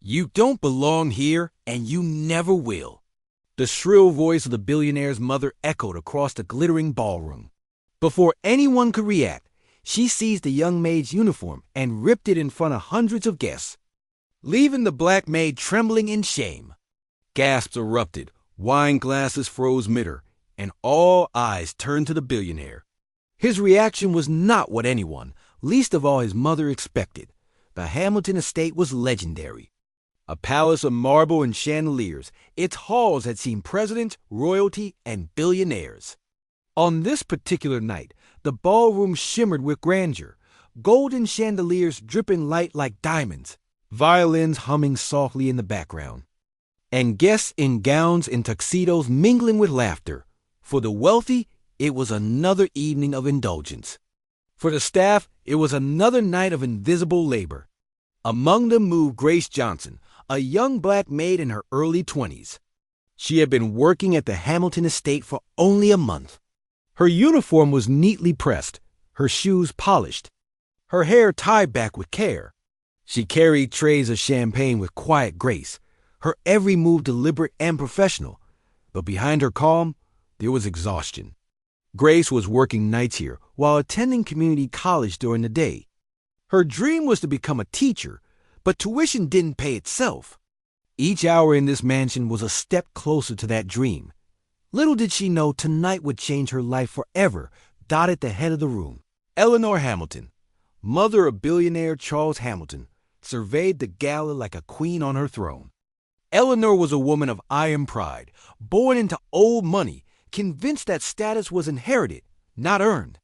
You don't belong here, and you never will. The shrill voice of the billionaire's mother echoed across the glittering ballroom. Before anyone could react, she seized the young maid's uniform and ripped it in front of hundreds of guests, leaving the black maid trembling in shame. Gasps erupted, wine glasses froze mid-air, and all eyes turned to the billionaire. His reaction was not what anyone, least of all his mother, expected. The Hamilton estate was legendary. A palace of marble and chandeliers, its halls had seen presidents, royalty, and billionaires. On this particular night, the ballroom shimmered with grandeur, golden chandeliers dripping light like diamonds, violins humming softly in the background, and guests in gowns and tuxedos mingling with laughter. For the wealthy, it was another evening of indulgence. For the staff, it was another night of invisible labor. Among them moved Grace Johnson, a young black maid in her early 20s. She had been working at the Hamilton estate for only a month. Her uniform was neatly pressed, her shoes polished, her hair tied back with care. She carried trays of champagne with quiet grace, her every move deliberate and professional. But behind her calm, there was exhaustion. Grace was working nights here while attending community college during the day. Her dream was to become a teacher, but tuition didn't pay itself. Each hour in this mansion was a step closer to that dream. Little did she know tonight would change her life forever. Dot at the head of the room, Eleanor Hamilton, mother of billionaire Charles Hamilton, surveyed the gala like a queen on her throne. Eleanor was a woman of iron pride, born into old money, convinced that status was inherited, not earned.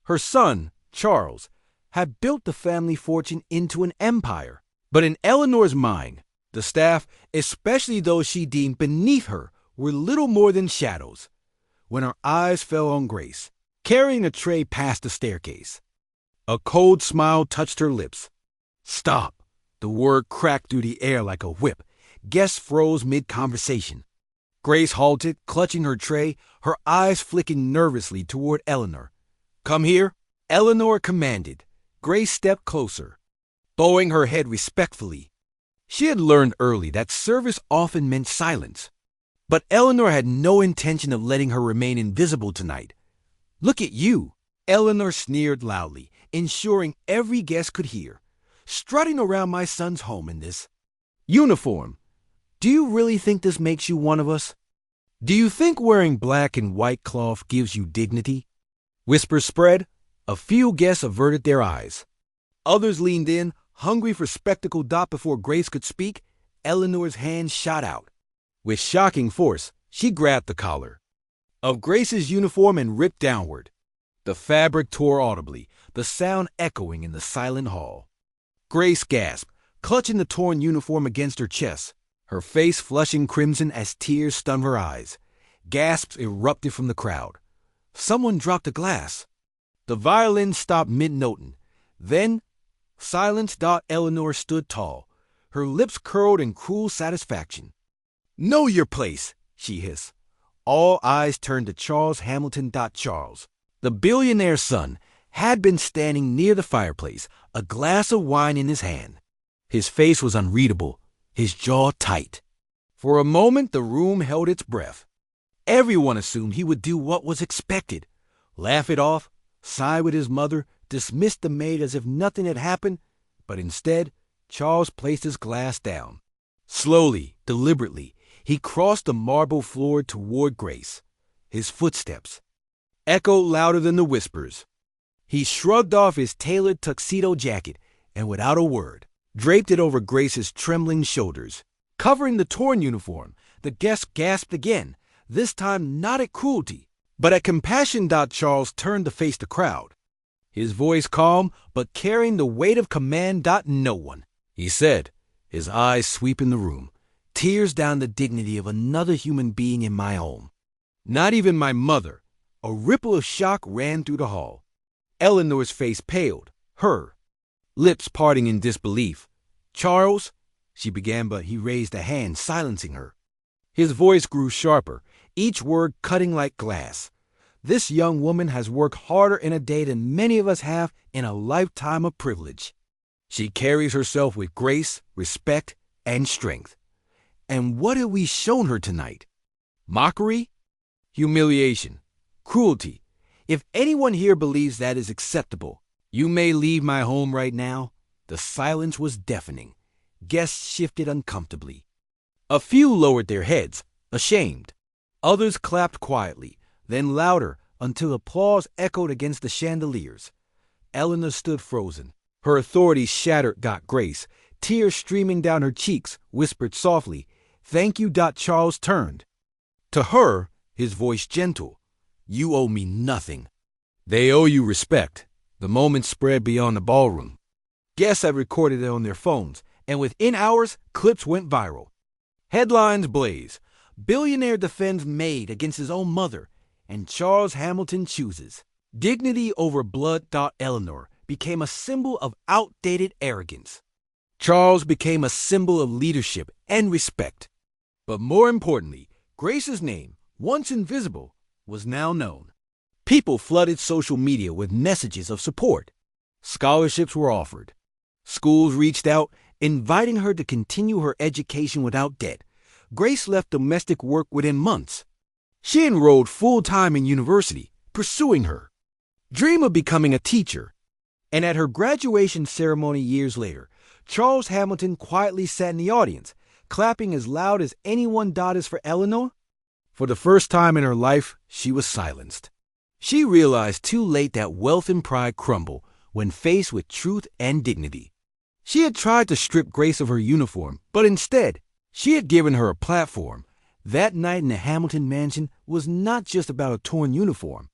Her son, Charles, had built the family fortune into an empire. But in Eleanor's mind, the staff, especially those she deemed beneath her, were little more than shadows. When her eyes fell on Grace, carrying a tray past the staircase, a cold smile touched her lips. "Stop!" The word cracked through the air like a whip. Guests froze mid-conversation. Grace halted, clutching her tray, her eyes flicking nervously toward Eleanor. "Come here," Eleanor commanded. Grace stepped closer, bowing her head respectfully. She had learned early that service often meant silence. But Eleanor had no intention of letting her remain invisible tonight. "Look at you," Eleanor sneered loudly, ensuring every guest could hear. "Strutting around my son's home in this uniform. Do you really think this makes you one of us? Do you think wearing black and white cloth gives you dignity?" Whispers spread. A few guests averted their eyes. Others leaned in, hungry for spectacle. Before Grace could speak, Eleanor's hand shot out. With shocking force, she grabbed the collar of Grace's uniform and ripped downward. The fabric tore audibly, the sound echoing in the silent hall. Grace gasped, clutching the torn uniform against her chest, her face flushing crimson as tears stung her eyes. Gasps erupted from the crowd. Someone dropped a glass. The violin stopped mid-noting. Then, silence. Eleanor stood tall, her lips curled in cruel satisfaction. "Know your place," she hissed. All eyes turned to Charles Hamilton. Charles, the billionaire's son, had been standing near the fireplace, a glass of wine in his hand. His face was unreadable, his jaw tight. For a moment, the room held its breath. Everyone assumed he would do what was expected: laugh it off, sigh with his mother, dismiss the maid as if nothing had happened. But instead, Charles placed his glass down. Slowly, deliberately, he crossed the marble floor toward Grace. His footsteps echoed louder than the whispers. He shrugged off his tailored tuxedo jacket and, without a word, draped it over Grace's trembling shoulders. Covering the torn uniform, the guests gasped again, this time not at cruelty, but at compassion. Charles turned to face the crowd, his voice calm but carrying the weight of command. "No one," he said, his eyes sweeping the room, "tears down the dignity of another human being in my home. Not even my mother." A ripple of shock ran through the hall. Eleanor's face paled, her lips parting in disbelief. "Charles," she began, but he raised a hand, silencing her. His voice grew sharper, each word cutting like glass. "This young woman has worked harder in a day than many of us have in a lifetime of privilege. She carries herself with grace, respect, and strength. And what have we shown her tonight? Mockery? Humiliation? Cruelty? If anyone here believes that is acceptable, you may leave my home right now. The silence was deafening. Guests shifted uncomfortably. A few lowered their heads, ashamed. Others clapped quietly, then louder until applause echoed against the chandeliers. Eleanor stood frozen. Her authority shattered. Grace, tears streaming down her cheeks, whispered softly, "Thank you." Charles turned. To her, his voice gentle, "You owe me nothing." "They owe you respect." The moment spread beyond the ballroom. Guests had recorded it on their phones, and within hours, clips went viral. Headlines blaze. Billionaire defends Maid against his own mother, and Charles Hamilton chooses dignity over blood. Eleanor became a symbol of outdated arrogance. Charles became a symbol of leadership and respect. But more importantly, Grace's name, once invisible, was now known. People flooded social media with messages of support. Scholarships were offered. Schools reached out, inviting her to continue her education without debt. Grace left domestic work within months. She enrolled full-time in university, pursuing her dream of becoming a teacher. And at her graduation ceremony years later, Charles Hamilton quietly sat in the audience, clapping as loud as anyone. As for Eleanor, for the first time in her life, she was silenced. She realized too late that wealth and pride crumble when faced with truth and dignity. She had tried to strip Grace of her uniform, but instead, she had given her a platform. That night in the Hamilton mansion was not just about a torn uniform.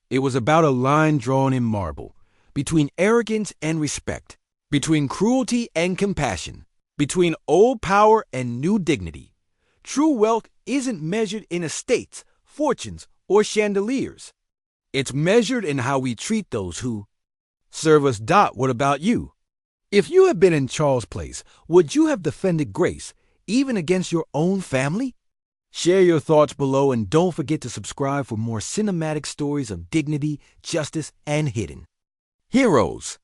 It was about a line drawn in marble, between arrogance and respect, between cruelty and compassion, between old power and new dignity. True wealth isn't measured in estates, fortunes, or chandeliers. It's measured in how we treat those who serve us. What about you? If you had been in Charles' place, would you have defended Grace, even against your own family? Share your thoughts below and don't forget to subscribe for more cinematic stories of dignity, justice, and hidden heroes.